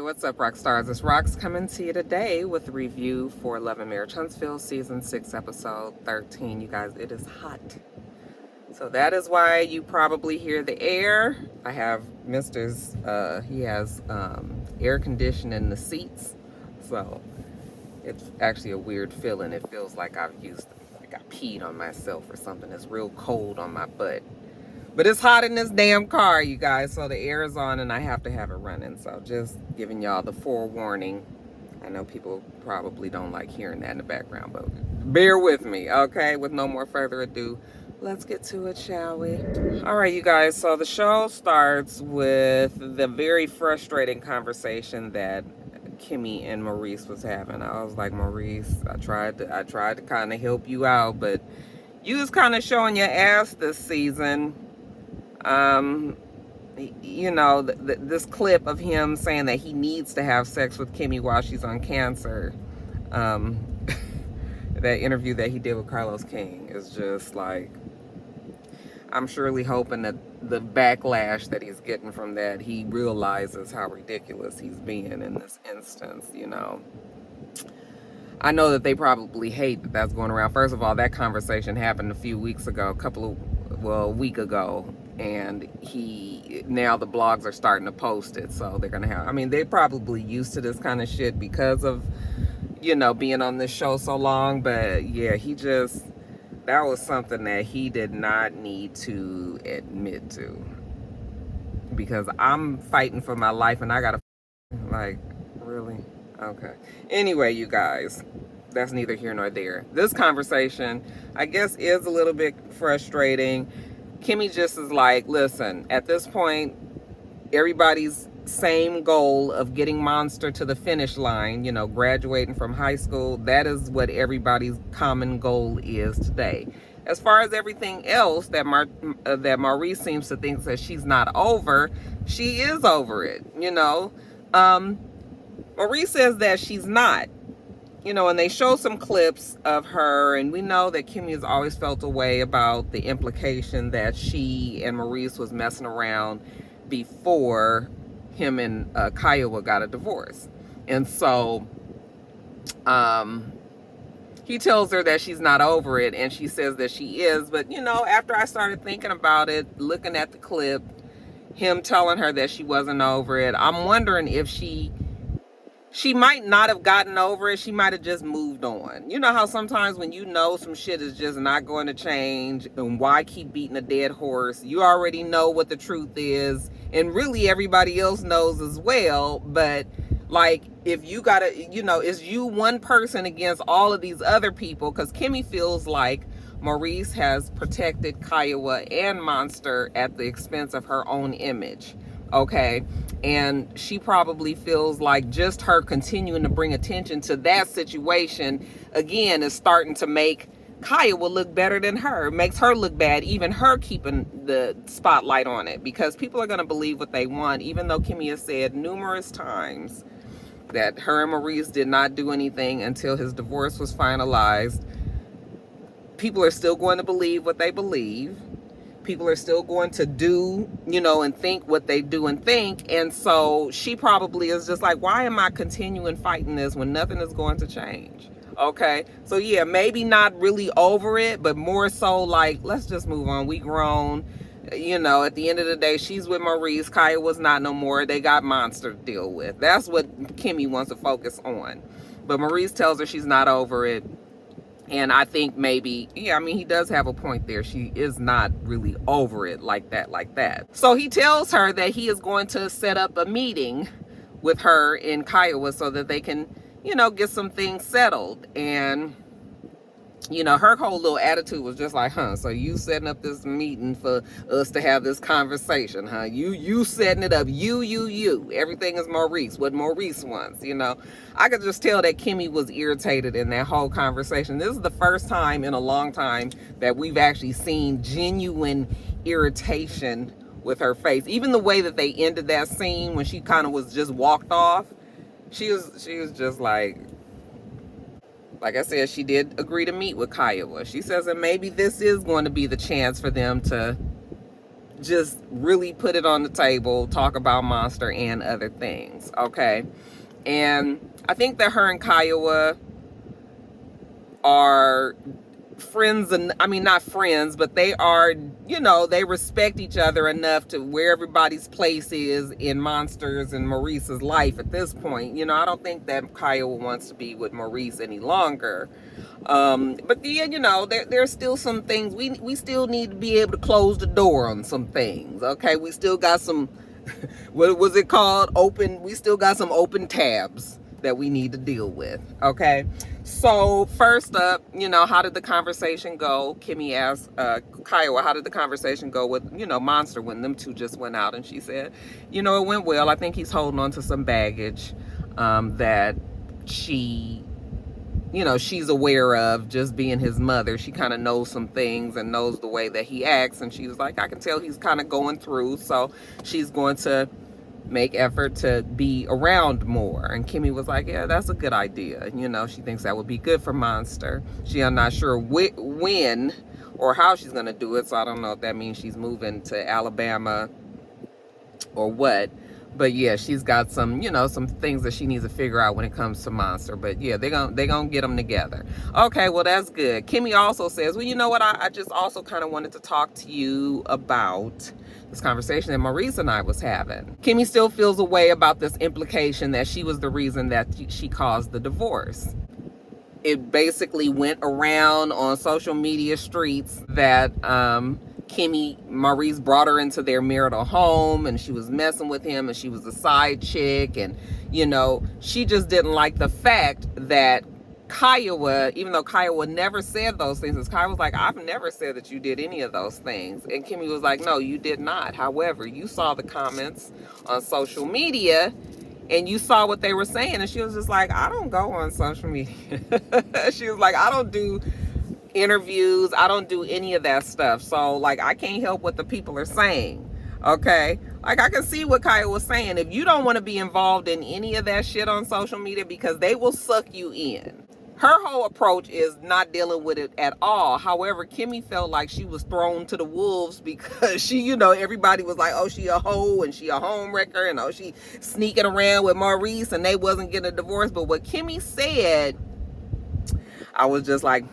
What's up, rock stars? It's Rox coming to you today with a review for Love and Marriage Huntsville Season 6, Episode 13. You guys, it is hot. So that is why you probably hear the air. I have Mr.'s, he has air conditioning in the seats. So it's actually a weird feeling. It feels like I peed on myself or something. It's real cold on my butt. But it's hot in this damn car, you guys, so the air is on and I have to have it running. So just giving y'all the forewarning. I know people probably don't like hearing that in the background, but bear with me, okay? With no more further ado, let's get to it, shall we? All right, you guys, so the show starts with the very frustrating conversation that Kimmy and Maurice was having. I was like, Maurice, I tried to kind of help you out, but you was kind of showing your ass this season. You know, this clip of him saying that he needs to have sex with Kimmy while she's on cancer. That interview that he did with Carlos King is just like, I'm surely hoping that the backlash that he's getting from that, he realizes how ridiculous he's being in this instance, you know. I know that they probably hate that that's going around. First of all, that conversation happened a few weeks ago, a week ago. And now the blogs are starting to post it. So they're going to have, I mean, they're probably used to this kind of shit because of, you know, being on this show so long. But yeah, that was something that he did not need to admit to. Because I'm fighting for my life and I got to, like, really? Okay. Anyway, you guys, that's neither here nor there. This conversation, I guess, is a little bit frustrating. Kimmy just is like, listen, at this point, everybody's same goal of getting Monster to the finish line, you know, graduating from high school, that is what everybody's common goal is today. As far as everything else that Maurice seems to think that she's not over, she is over it, you know. Maurice says that she's not. You know, and they show some clips of her, and we know that Kimmy has always felt a way about the implication that she and Maurice was messing around before him and Kiowa got a divorce. And so he tells her that she's not over it, and she says that she is. But, you know, after I started thinking about it, looking at the clip, him telling her that she wasn't over it, I'm wondering if she might not have gotten over it. She might have just moved on. You know how sometimes when you know some shit is just not going to change, and why keep beating a dead horse? You already know what the truth is, and really everybody else knows as well. But like, if you gotta, you know, is you one person against all of these other people? Because Kimmy feels like Maurice has protected Kiowa and Monster at the expense of her own image. Okay, and she probably feels like just her continuing to bring attention to that situation again is starting to make Kiowa look better than her, makes her look bad, even her keeping the spotlight on it, because people are going to believe what they want, even though Kimmy has said numerous times that her and Maurice did not do anything until his divorce was finalized. People are still going to believe what they believe. People are still going to do, you know, and think what they do and think. And so she probably is just like, why am I continuing fighting this when nothing is going to change? Okay. So yeah, maybe not really over it, but more so like, let's just move on. We grown, you know, at the end of the day, she's with Maurice. Kaya was not no more. They got Monster to deal with. That's what Kimmy wants to focus on. But Maurice tells her she's not over it. And I think maybe, yeah, I mean, he does have a point there. She is not really over it like that. So he tells her that he is going to set up a meeting with her in Kiowa so that they can, you know, get some things settled. And, you know, her whole little attitude was just like, so you setting up this meeting for us to have this conversation, huh? You setting it up, you. Everything is Maurice, what Maurice wants, you know. I could just tell that Kimmy was irritated in that whole conversation. This is the first time in a long time that we've actually seen genuine irritation with her face. Even the way that they ended that scene when she kind of was just walked off, she was just like I said, she did agree to meet with Kiowa. She says that maybe this is going to be the chance for them to just really put it on the table, talk about Monster and other things, okay? And I think that her and Kiowa are friends, and I mean, not friends, but they are, you know, they respect each other enough to where everybody's place is in Monster's and Maurice's life at this point. You know, I don't think that Kiowa wants to be with Maurice any longer. But yeah, you know, there's still some things we still need to be able to close the door on some things. Okay, we still got some what was it called? We still got some open tabs that we need to deal with. Okay, so first up, you know, how did the conversation go? Kimmy asked Kiowa, how did the conversation go with, you know, Monster when them two just went out? And she said, you know, it went well. I think he's holding on to some baggage that she, you know, she's aware of, just being his mother. She kind of knows some things and knows the way that he acts. And she was like, I can tell he's kind of going through. So she's going to make effort to be around more. And Kimmy was like, yeah, that's a good idea. You know, she thinks that would be good for Monster. She's not sure when or how she's going to do it. So I don't know if that means she's moving to Alabama or what. But yeah, she's got some, you know, some things that she needs to figure out when it comes to Monster. But yeah, they're gonna get them together. Okay, well, that's good. Kimmy also says, well, you know what? I just also kind of wanted to talk to you about this conversation that Maurice and I was having. Kimmy still feels a way about this implication that she was the reason that she caused the divorce. It basically went around on social media streets that Maurice brought her into their marital home and she was messing with him and she was a side chick. And, you know, she just didn't like the fact that Kiowa, even though Kiowa never said those things, because Kiowa was like, I've never said that you did any of those things. And Kimmy was like, no, you did not. However, you saw the comments on social media and you saw what they were saying. And she was just like, I don't go on social media. She was like, I don't do interviews, I don't do any of that stuff, so like I can't help what the people are saying. Okay, like I can see what Kyle was saying. If you don't want to be involved in any of that shit on social media, because they will suck you in. Her whole approach is not dealing with it at all. However, Kimmy felt like she was thrown to the wolves because she, you know, everybody was like, oh, she a hoe and she a homewrecker and oh, she sneaking around with Maurice and they wasn't getting a divorce. But what Kimmy said, I was just like,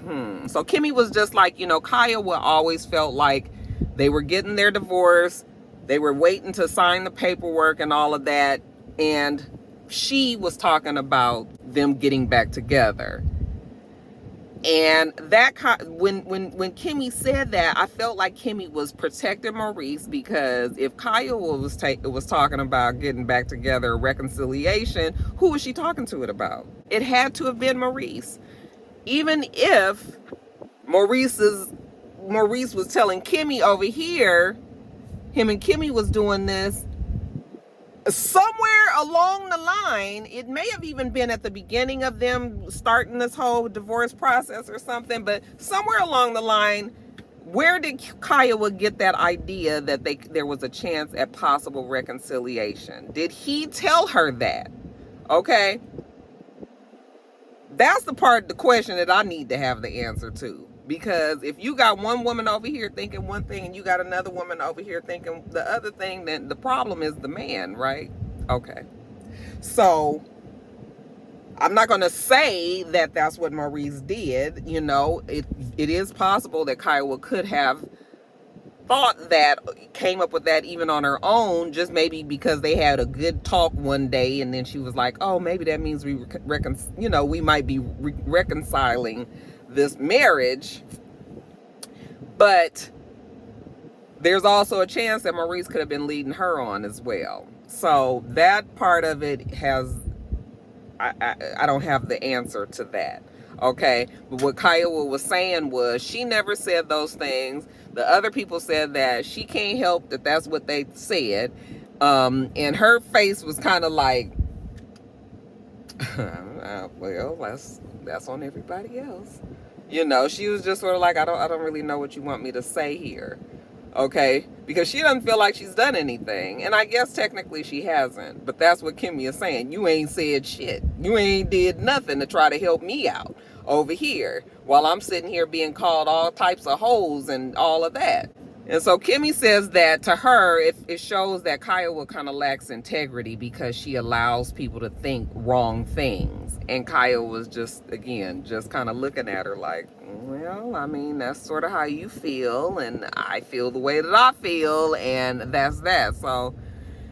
So Kimmy was just like, you know, Kiowa always felt like they were getting their divorce. They were waiting to sign the paperwork and all of that. And she was talking about them getting back together. And that when Kimmy said that, I felt like Kimmy was protecting Maurice, because if Kiowa was talking about getting back together, reconciliation, who was she talking to it about? It had to have been Maurice. Even if Maurice was telling Kimmy over here, him and Kimmy was doing this, somewhere along the line, it may have even been at the beginning of them starting this whole divorce process or something, but somewhere along the line, where did Kiowa get that idea that there was a chance at possible reconciliation? Did he tell her that? Okay. That's the part of the question that I need to have the answer to. Because if you got one woman over here thinking one thing and you got another woman over here thinking the other thing, then the problem is the man, right? Okay. So I'm not going to say that that's what Maurice did. You know, it is possible that Kiowa could have thought that, came up with that even on her own, just maybe because they had a good talk one day, and then she was like, oh, maybe that means we might be reconciling this marriage. But there's also a chance that Maurice could have been leading her on as well. So that part of it I don't have the answer to that. Okay, but what Kiowa was saying was she never said those things. The other people said that she can't help that that's what they said. And her face was kind of like, well, that's on everybody else. You know, she was just sort of like, I don't really know what you want me to say here. Okay, because she doesn't feel like she's done anything. And I guess technically she hasn't. But that's what Kimmy is saying. You ain't said shit. You ain't did nothing to try to help me out over here while I'm sitting here being called all types of hoes and all of that. And so Kimmy says that to her, it shows that Kiowa kind of lacks integrity because she allows people to think wrong things. And Kiowa was just, again, just kind of looking at her like, well, I mean, that's sort of how you feel. And I feel the way that I feel. And that's that. So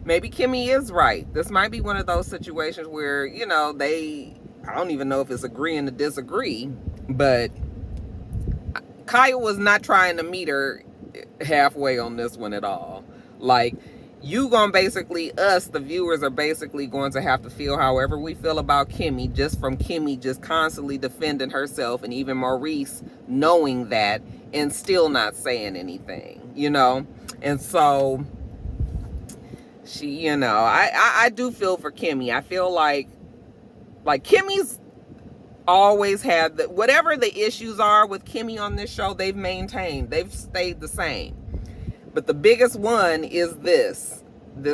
maybe Kimmy is right. This might be one of those situations where, you know, I don't even know if it's agreeing to disagree. But Kiowa was not trying to meet her halfway on this one at all. Like, you gonna basically, us the viewers are basically going to have to feel however we feel about Kimmy, just from Kimmy just constantly defending herself, and even Maurice knowing that and still not saying anything, you know. And so she, you know, I do feel for Kimmy. I feel like Kimmy's always had whatever the issues are with Kimmy on this show, they've maintained, they've stayed the same. But the biggest one is this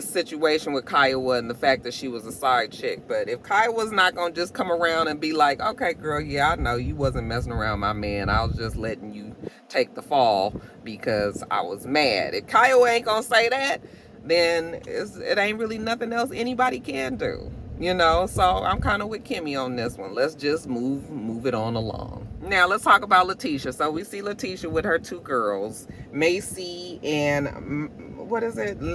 situation with Kiowa and the fact that she was a side chick. But if Kiowa's not gonna just come around and be like, okay girl, yeah, I know you wasn't messing around my man, I was just letting you take the fall because I was mad. If Kiowa ain't gonna say that, then it ain't really nothing else anybody can do. You know, so I'm kind of with Kimmy on this one. Let's just move it on along. Now let's talk about Letitia. So we see Letitia with her two girls, Macy and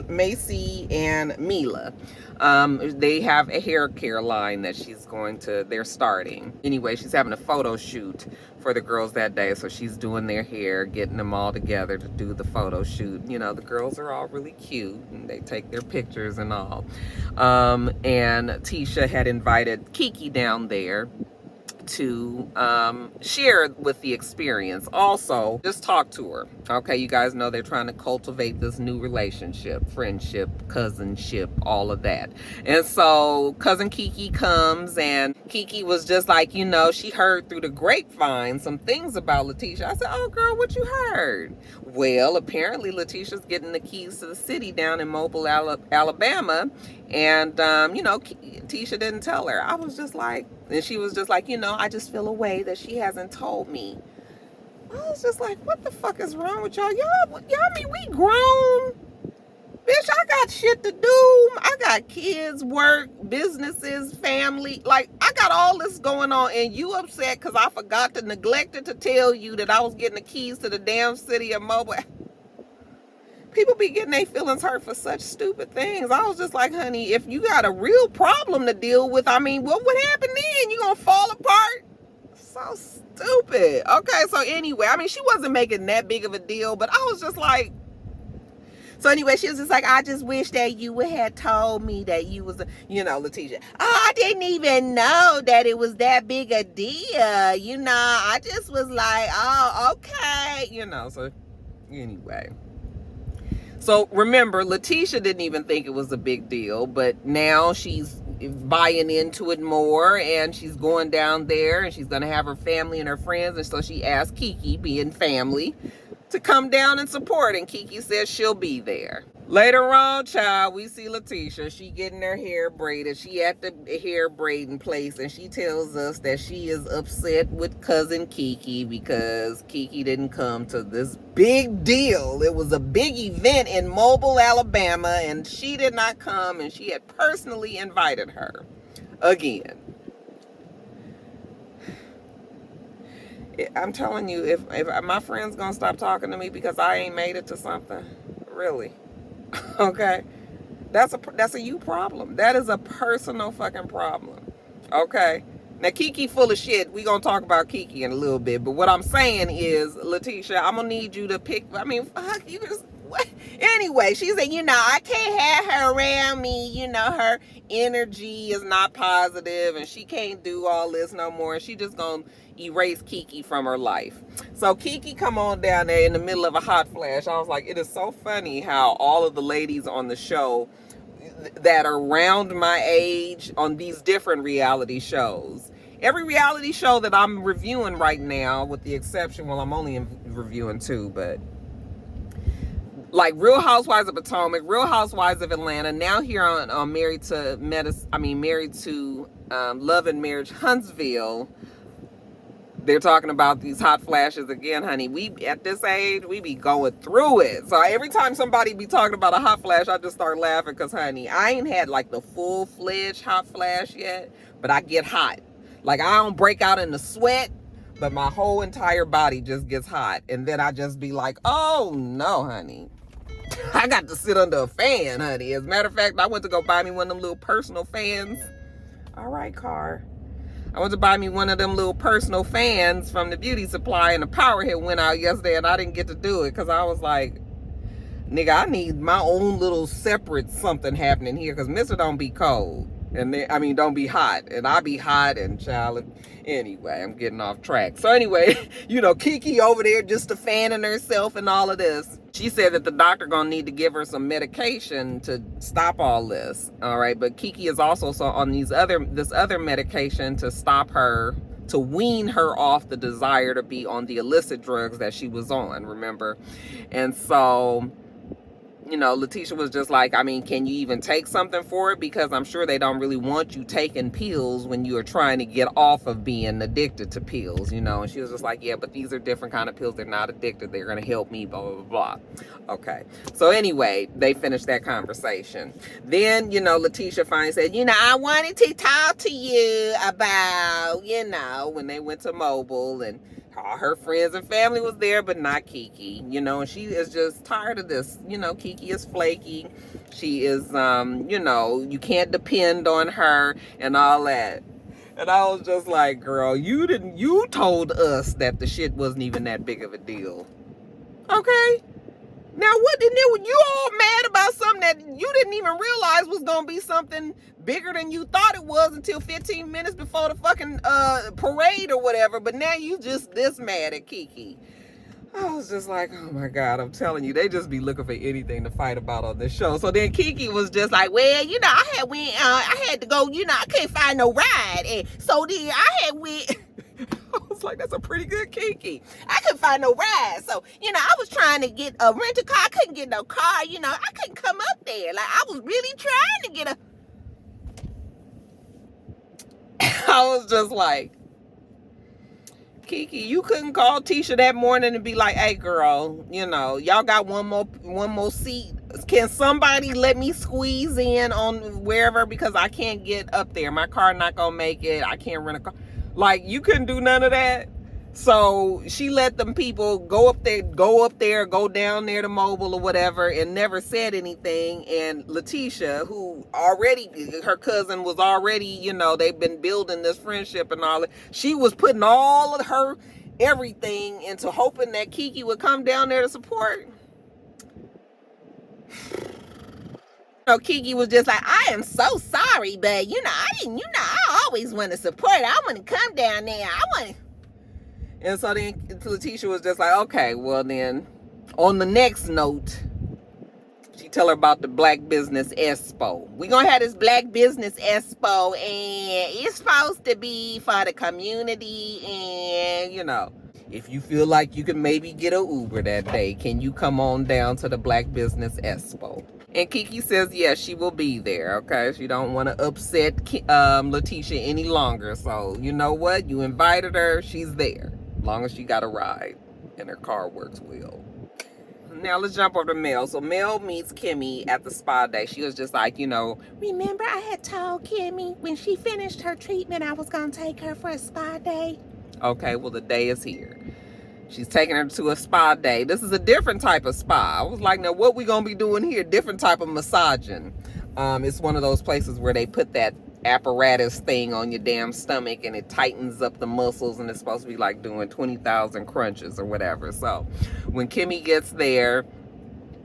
Macy and Mila. They have a hair care line that they're starting. Anyway, she's having a photo shoot for the girls that day. So she's doing their hair, getting them all together to do the photo shoot. You know, the girls are all really cute and they take their pictures and all. And Tisha had invited Kiki down there to share with the experience. Also, just talk to her. Okay, you guys know they're trying to cultivate this new relationship, friendship, cousinship, all of that. And so cousin Kiki comes, and Kiki was just like, you know, she heard through the grapevine some things about Letitia. I said, oh girl, what you heard? Well, apparently Letitia's getting the keys to the city down in Mobile, Alabama. And, you know, Tisha didn't tell her. I was just like, and she was just like, you know, I just feel a way that she hasn't told me. I was just like, what the fuck is wrong with y'all? Y'all mean we grown? Bitch, I got shit to do. I got kids, work, businesses, family. Like, I got all this going on, and you upset because I forgot to neglected to tell you that I was getting the keys to the damn city of Mobile. People be getting their feelings hurt for such stupid things. I was just like, honey, if you got a real problem to deal with, I mean, what would happen then? You gonna fall apart? So stupid. Okay, so anyway, I mean, she wasn't making that big of a deal, but I was just like, so anyway, she was just like, I just wish that you would have told me that you was, you know, Letitia. Oh, I didn't even know that it was that big a deal. You know, I just was like, oh, okay. You know, so anyway. So remember, Letitia didn't even think it was a big deal, but now she's buying into it more, and she's going down there, and she's going to have her family and her friends. And so she asked Kiki, being family, to come down and support, and Kiki says she'll be there. Later on, child, we see Letitia. She getting her hair braided. She at the hair braiding place, and she tells us that she is upset with cousin Kiki because Kiki didn't come to this big deal. It was a big event in Mobile, Alabama, and she did not come, and she had personally invited her again. I'm telling you, if my friend's gonna stop talking to me because I ain't made it to something, really. Okay, that's a you problem. That is a personal fucking problem. Okay, now Kiki full of shit. We gonna talk about Kiki in a little bit, but what I'm saying is, Letitia, I'm gonna need you to pick. I mean, fuck you. Just what? Anyway, she said, you know, I can't have her around me. You know, her energy is not positive, and she can't do all this no more. And she just gonna erase Kiki from her life. So Kiki come on down there in the middle of a hot flash. I was like, it is so funny how all of the ladies on the show that are around my age on these different reality shows, every reality show that I'm reviewing right now, with the exception, well, I'm only reviewing 2, but like Real Housewives of Potomac, Real Housewives of Atlanta, now here on Married to Love and Marriage Huntsville, They're talking about these hot flashes again, honey. We, at this age, we be going through it. So every time somebody be talking about a hot flash, I just start laughing because, honey, I ain't had like the full-fledged hot flash yet, but I get hot. Like, I don't break out in the sweat, but my whole entire body just gets hot. And then I just be like, oh, no, honey. I got to sit under a fan, honey. As a matter of fact, I went to go buy me one of them little personal fans. All right, car. I went to buy me one of them little personal fans from the beauty supply, and the power hit went out yesterday, and I didn't get to do it because I was like, nigga, I need my own little separate something happening here because Mr. don't be cold. And then, I mean, don't be hot. And I be hot and child. Anyway, I'm getting off track. So anyway, you know, Kiki over there just fanning herself and all of this. She said that the doctor gonna need to give her some medication to stop all this. All right, but Kiki is also on this other medication to stop her, to wean her off the desire to be on the illicit drugs that she was on, remember? And so, you know, Letitia was just like, I mean, can you even take something for it? Because I'm sure they don't really want you taking pills when you are trying to get off of being addicted to pills, you know? And she was just like, yeah, but these are different kind of pills. They're not addicted. They're going to help me, blah, blah, blah. Okay. So anyway, they finished that conversation. Then, you know, Letitia finally said, you know, I wanted to talk to you about, you know, when they went to Mobile and all her friends and family was there, but not Kiki, you know, and she is just tired of this. You know, Kiki is flaky. She is, you know, you can't depend on her and all that. And I was just like, girl, you told us that the shit wasn't even that big of a deal. Okay? Now, what didn't it, you all mad about something that you didn't even realize was going to be something bigger than you thought it was until 15 minutes before the fucking parade or whatever, but now you just this mad at Kiki. I was just like, oh my God, I'm telling you, they just be looking for anything to fight about on this show. So then Kiki was just like, well, you know, I had to go, you know, I couldn't find no ride. And so then I went, I was like, that's a pretty good Kiki. I couldn't find no ride. So, you know, I was trying to get a rental car. I couldn't get no car, you know, I couldn't come up there. Like, I was really trying to get a, I was just like, Kiki, you couldn't call Tisha that morning and be like, hey girl, you know, y'all got one more seat. Can somebody let me squeeze in on wherever, because I can't get up there. My car not gonna make it. I can't rent a car. Like, you couldn't do none of that. So she let them people go up there, go down there to Mobile or whatever, and never said anything. And Letitia, who already, her cousin was already, you know, they've been building this friendship and all that. She was putting all of her everything into hoping that Kiki would come down there to support. So Kiki was just like, I am so sorry, but you know, I always want to support. I want to come down there. I want to. And so then Letitia was just like, okay, well then, on the next note, she tell her about the Black Business Expo. We're going to have this Black Business Expo, and it's supposed to be for the community, and, you know, if you feel like you can maybe get an Uber that day, can you come on down to the Black Business Expo? And Kiki says, yes, she will be there, okay? She don't want to upset Letitia any longer. So, you know what? You invited her. She's there. As long as she got a ride and her car works well. Now, let's jump over to Mel. So, Mel meets Kimmy at the spa day. She was just like, you know, remember I had told Kimmy when she finished her treatment I was going to take her for a spa day? Okay, well, the day is here. She's taking her to a spa day. This is a different type of spa. I was like, now what we gonna be doing here? Different type of massaging. It's one of those places where they put that apparatus thing on your damn stomach and it tightens up the muscles, and it's supposed to be like doing 20,000 crunches or whatever. So when Kimmy gets there,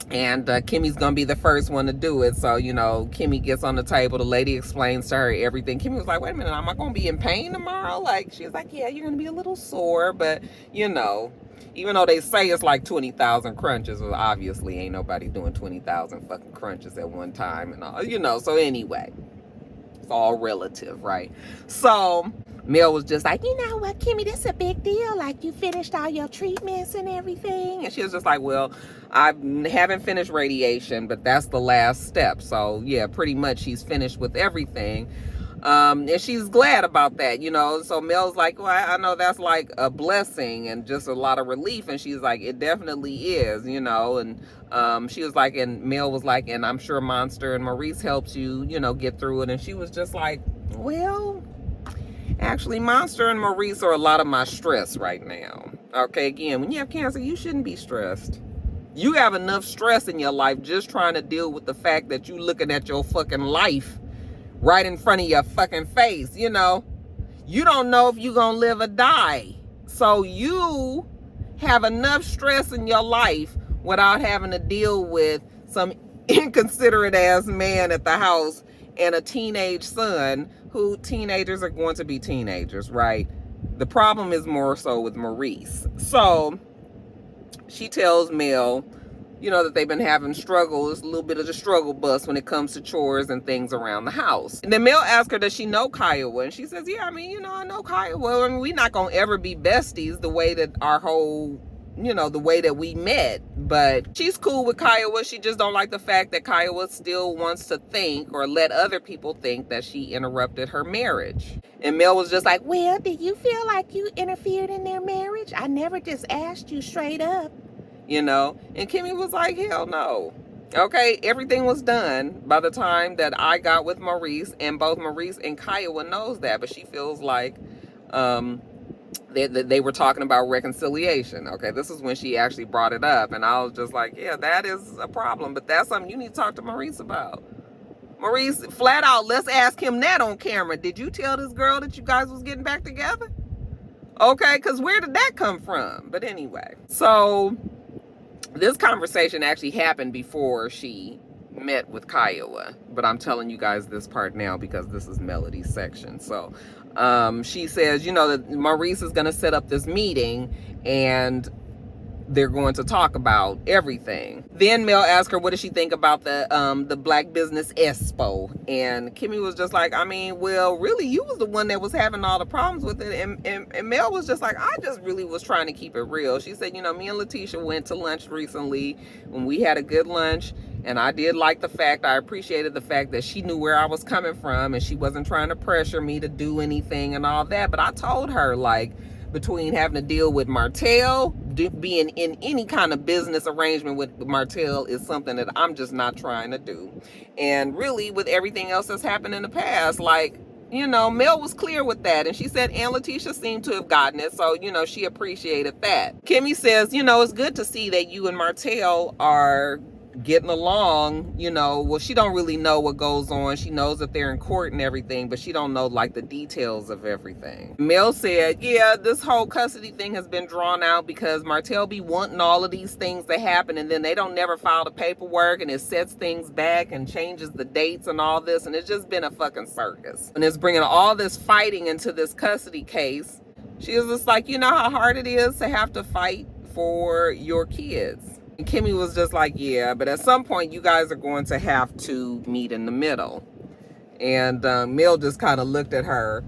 and Kimmy's gonna be the first one to do it. So, you know, Kimmy gets on the table. The lady explains to her everything. Kimmy was like, wait a minute, am I gonna be in pain tomorrow? Like, she was like, yeah, you're gonna be a little sore, but, you know, even though they say it's like 20,000 crunches, well, obviously ain't nobody doing 20,000 fucking crunches at one time and all, you know. So anyway, it's all relative, right? So Mel was just like, you know what, Kimmy, this is a big deal. Like, you finished all your treatments and everything. And she was just like, well, I haven't finished radiation, but that's the last step. So yeah, pretty much she's finished with everything. And she's glad about that, you know. So Mel's like, well, I know that's like a blessing and just a lot of relief. And she's like, it definitely is, you know. And she was like, and Mel was like, and I'm sure Monster and Maurice helped you, you know, get through it. And she was just like, well, actually, Monster and Maurice are a lot of my stress right now. Okay, again, when you have cancer, you shouldn't be stressed. You have enough stress in your life just trying to deal with the fact that you looking at your fucking life right in front of your fucking face, you know. You don't know if you're gonna live or die. So you have enough stress in your life without having to deal with some inconsiderate ass man at the house and a teenage son, who teenagers are going to be teenagers, right? The problem is more so with Maurice. So she tells Mel, you know, that they've been having struggles, a little bit of the struggle bus when it comes to chores and things around the house. And then Mel asks her, does she know Kiowa? And she says, yeah, I mean, you know, I know Kiowa. I mean, we're not going to ever be besties the way that our whole, you know, the way that we met. But she's cool with Kiowa. She just don't like the fact that Kiowa still wants to think or let other people think that she interrupted her marriage. And Mel was just like, well, did you feel like you interfered in their marriage? I never just asked you straight up. You know, and Kimmy was like, hell no. Okay, everything was done by the time that I got with Maurice, and both Maurice and Kiowa knows that, but she feels like they were talking about reconciliation. Okay, this is when she actually brought it up, and I was just like, yeah, that is a problem, but that's something you need to talk to Maurice about. Maurice, flat out, let's ask him that on camera. Did you tell this girl that you guys was getting back together? Okay, because where did that come from? But anyway, so this conversation actually happened before she met with Kiowa, but I'm telling you guys this part now because this is Melody's section. So she says, you know, that Maurice is going to set up this meeting and they're going to talk about everything. Then Mel asked her, what does she think about the Black Business Expo? And Kimmy was just like, I mean, well, really, you was the one that was having all the problems with it. And Mel was just like, I just really was trying to keep it real. She said, you know, me and Letitia went to lunch recently when we had a good lunch. And I did like the fact, I appreciated the fact that she knew where I was coming from and she wasn't trying to pressure me to do anything and all that. But I told her, like, between having to deal with Martell, being in any kind of business arrangement with Martell is something that I'm just not trying to do. And really, with everything else that's happened in the past, like, you know, Mel was clear with that. And she said, and Letitia seemed to have gotten it. So, you know, she appreciated that. Kimmy says, you know, it's good to see that you and Martell are getting along. You know, well, she don't really know what goes on. She knows that they're in court and everything, but she don't know like the details of everything. Mel said, yeah, this whole custody thing has been drawn out because Martell be wanting all of these things to happen, and then they don't never file the paperwork, and it sets things back and changes the dates and all this, and it's just been a fucking circus. And it's bringing all this fighting into this custody case. She was just like, you know how hard it is to have to fight for your kids. And Kimmy was just like, yeah, but at some point you guys are going to have to meet in the middle. And Mel just kind of looked at her.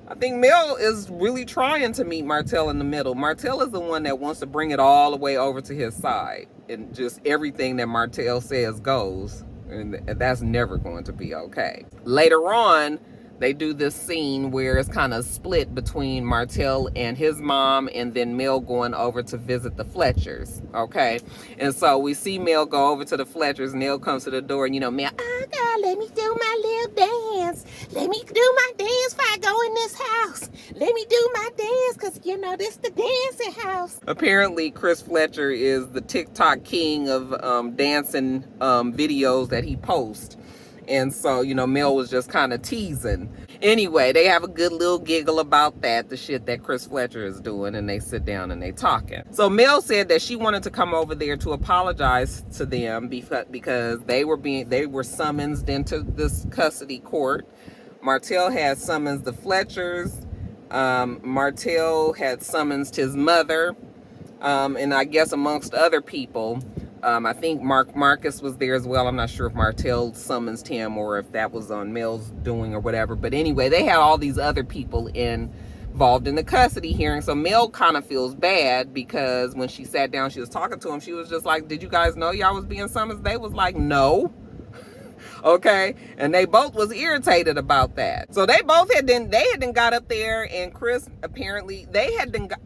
I think Mel is really trying to meet Martell in the middle. Martell is the one that wants to bring it all the way over to his side. And just everything that Martell says goes. And that's never going to be okay. Later on, they do this scene where it's kind of split between Martell and his mom, and then Mel going over to visit the Fletchers, okay? And so we see Mel go over to the Fletchers, and Mel comes to the door, and, you know, Mel, oh, God, let me do my little dance. Let me do my dance before I go in this house. Let me do my dance, because, you know, this the dancing house. Apparently, Chris Fletcher is the TikTok king of dancing videos that he posts. And so, you know, Mel was just kind of teasing. Anyway, they have a good little giggle about that, the shit that Chris Fletcher is doing, and they sit down and they talking. So Mel said that she wanted to come over there to apologize to them because they were summoned into this custody court. Martell had summoned the Fletchers. Martell had summoned his mother, and I guess amongst other people. I think Marcus was there as well. I'm not sure if Martell summonsed him or if that was on Mel's doing or whatever. But anyway, they had all these other people involved in the custody hearing. So Mel kind of feels bad because when she sat down, she was talking to him. She was just like, did you guys know y'all was being summoned? They was like, no. Okay, and they both was irritated about that. So they both had got up there, and Chris apparently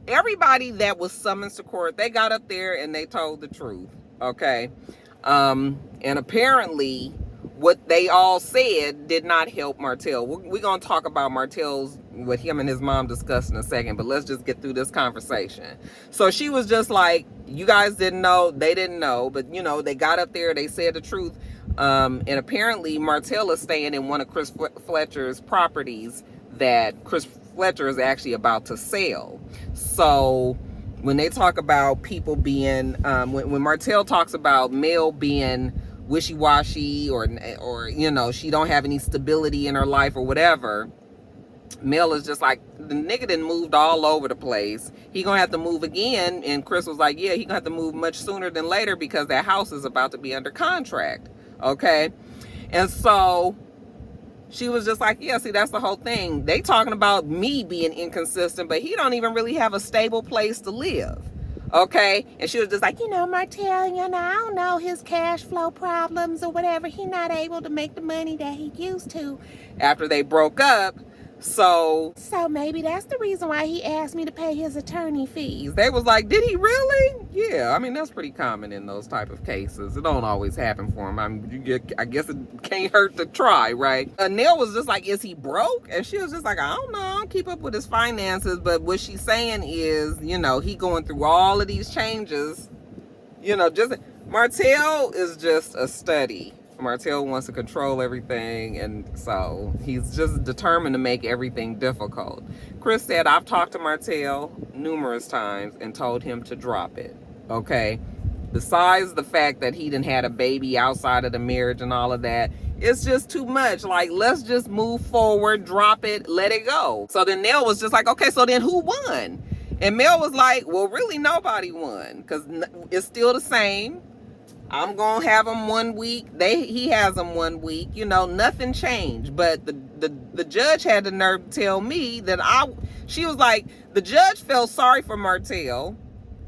everybody that was summoned to court, they got up there and they told the truth. Okay, and apparently what they all said did not help Martell. We're gonna talk about Martell's, what him and his mom discussed in a second, but let's just get through this conversation. So she was just like, you guys didn't know, they didn't know, but you know, they got up there, they said the truth. And apparently Martell is staying in one of Chris Fletcher's properties that Chris Fletcher is actually about to sell. So when they talk about people being, when Martell talks about Mel being wishy-washy, or you know, she don't have any stability in her life or whatever, Mel is just like, the nigga done moved all over the place. He gonna have to move again. And Chris was like, yeah, he gonna have to move much sooner than later because that house is about to be under contract. Okay, and so she was just like, yeah, see, that's the whole thing. They talking about me being inconsistent, but he don't even really have a stable place to live. Okay, and she was just like, you know, Martell, you know, I don't know his cash flow problems or whatever. He not able to make the money that he used to after they broke up. So maybe that's the reason why he asked me to pay his attorney fees. They was like, did he really? Yeah, I mean, that's pretty common in those type of cases. It don't always happen for him. I mean, I guess it can't hurt to try, right? Nell was just like, is he broke? And she was just like, I don't know, I don't keep up with his finances. But what she's saying is, you know, he going through all of these changes. You know, just Martell is just a study. Martell wants to control everything, and so he's just determined to make everything difficult. Chris said, I've talked to Martell numerous times and told him to drop it. Okay, besides the fact that he done had a baby outside of the marriage and all of that, it's just too much. Like, let's just move forward, drop it, let it go. So then Nell was just like, okay, so then who won? And Mel was like, well, really nobody won, because it's still the same. I'm gonna have him 1 week. He has him 1 week. You know, nothing changed. But the judge had the nerve to tell me that she was like, the judge felt sorry for Martell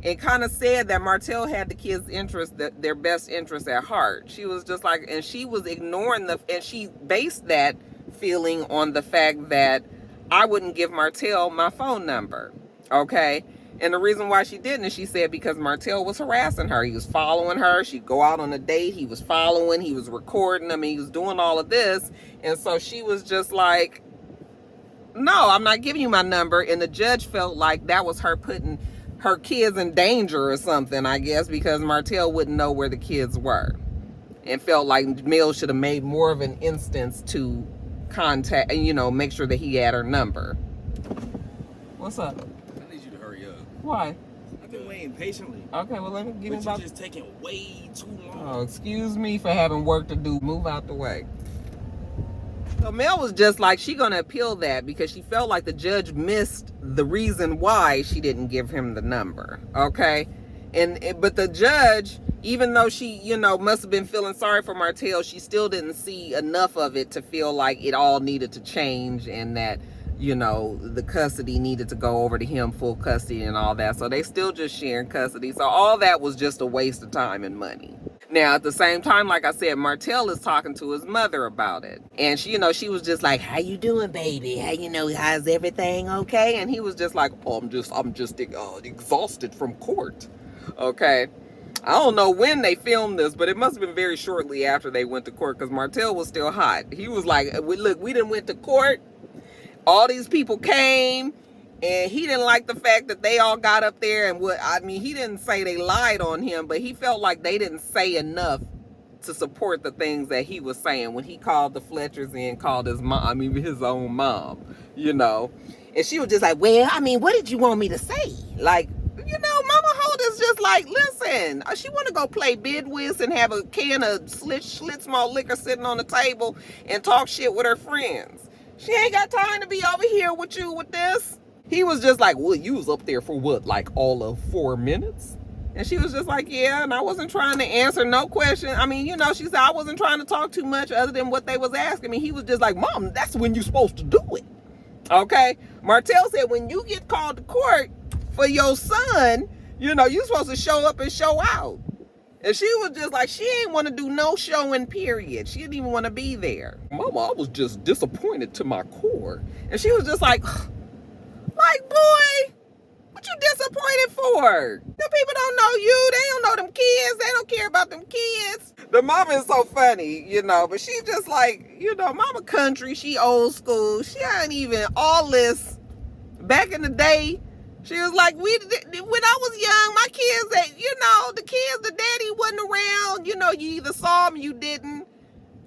and kind of said that Martell had the kids' interest, their best interest at heart. She was just like, and she was ignoring and she based that feeling on the fact that I wouldn't give Martell my phone number. Okay. And the reason why she didn't is she said because Martell was harassing her. He was following her. She'd go out on a date. He was following. He was recording. I mean, he was doing all of this. And so she was just like, no, I'm not giving you my number. And the judge felt like that was her putting her kids in danger or something, I guess, because Martell wouldn't know where the kids were. And felt like Mel should have made more of an instance to contact and, you know, make sure that he had her number. What's up? Why? I've been waiting patiently. Okay, well, let me give you just taking way too long. Oh, excuse me for having work to do. Move out the way. So Mel was just like, she gonna appeal that because she felt like the judge missed the reason why she didn't give him the number. Okay, but the judge, even though she, you know, must have been feeling sorry for Martell, she still didn't see enough of it to feel like it all needed to change and that, you know, the custody needed to go over to him, full custody and all that. So they still just sharing custody. So all that was just a waste of time and money. Now, at the same time, like I said, Martell is talking to his mother about it. And she, you know, she was just like, how you doing, baby? How, you know, how's everything okay? And he was just like, oh, I'm just exhausted from court. Okay. I don't know when they filmed this, but it must have been very shortly after they went to court because Martell was still hot. He was like, look, we done went to court. All these people came, and he didn't like the fact that they all got up there and he didn't say they lied on him, but he felt like they didn't say enough to support the things that he was saying when he called the Fletchers in, called his mom, his own mom, you know. And she was just like, well, I mean, what did you want me to say? Like, you know, Mama Holt is just like, listen, she want to go play bid whist and have a can of Schlitz malt liquor sitting on the table and talk shit with her friends. She ain't got time to be over here with you with this. He was just like, well, you was up there for what, like all of 4 minutes? And she was just like, yeah, and I wasn't trying to answer no question. I mean, you know, she said I wasn't trying to talk too much other than what they was asking me. He was just like, Mom, that's when you're supposed to do it. Okay? Martell said when you get called to court for your son, you know, you're supposed to show up and show out. And she was just like, she ain't want to do no showing, period. She didn't even want to be there. Mama, I was just disappointed to my core. And she was just like, boy, what you disappointed for? Them people don't know you. They don't know them kids. They don't care about them kids. The mama is so funny, you know, but she just like, you know, mama country. She old school. She ain't even all this. Back in the day, she was like, when I was young, my kids, you know, the kids, the daddy wasn't around. You know, you either saw them, you didn't.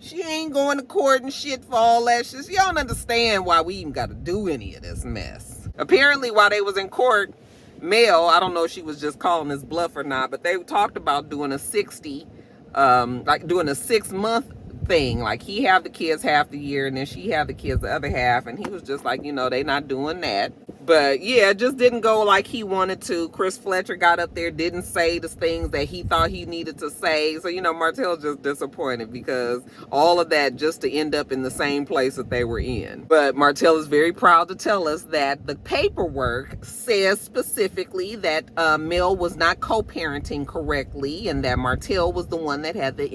She ain't going to court and shit for all that shit. You don't understand why we even got to do any of this mess. Apparently, while they was in court, Mel, I don't know if she was just calling this bluff or not, but they talked about doing a 6-month thing. Like, he have the kids half the year and then she have the kids the other half. And he was just like, you know, they not doing that. But yeah, it just didn't go like he wanted to. Chris Fletcher got up there, didn't say the things that he thought he needed to say. So, you know, Martell's just disappointed because all of that just to end up in the same place that they were in. But Martell is very proud to tell us that the paperwork says specifically that Mel was not co-parenting correctly and that Martell was the one that had the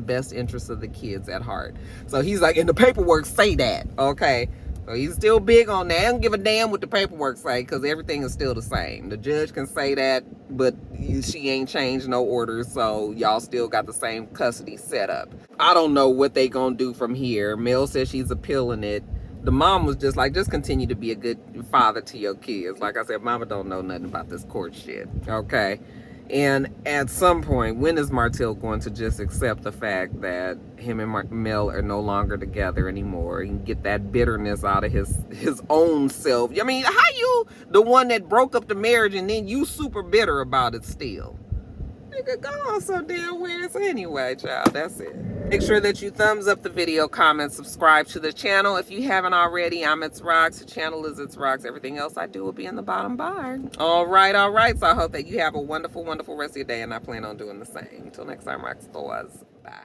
best interest of the kids at heart. So he's like, and the paperwork say that, okay? So he's still big on that. I don't give a damn what the paperwork say because everything is still the same. The judge can say that, but she ain't changed no orders, so y'all still got the same custody set up. I don't know what they gonna do from here. Mel says she's appealing it. The mom was just like, just continue to be a good father to your kids. Like I said, mama don't know nothing about this court shit, okay? And at some point, when is Martell going to just accept the fact that him and Mel are no longer together anymore and get that bitterness out of his own self? I mean, how you the one that broke up the marriage and then you super bitter about it still? Nigga, go on so damn weird. So anyway, child, that's it. Make sure that you thumbs up the video, comment, subscribe to the channel. If you haven't already, I'm itsrox. The channel is itsrox. Everything else I do will be in the bottom bar. All right. So I hope that you have a wonderful, wonderful rest of your day, and I plan on doing the same. Until next time, rock stars. Bye.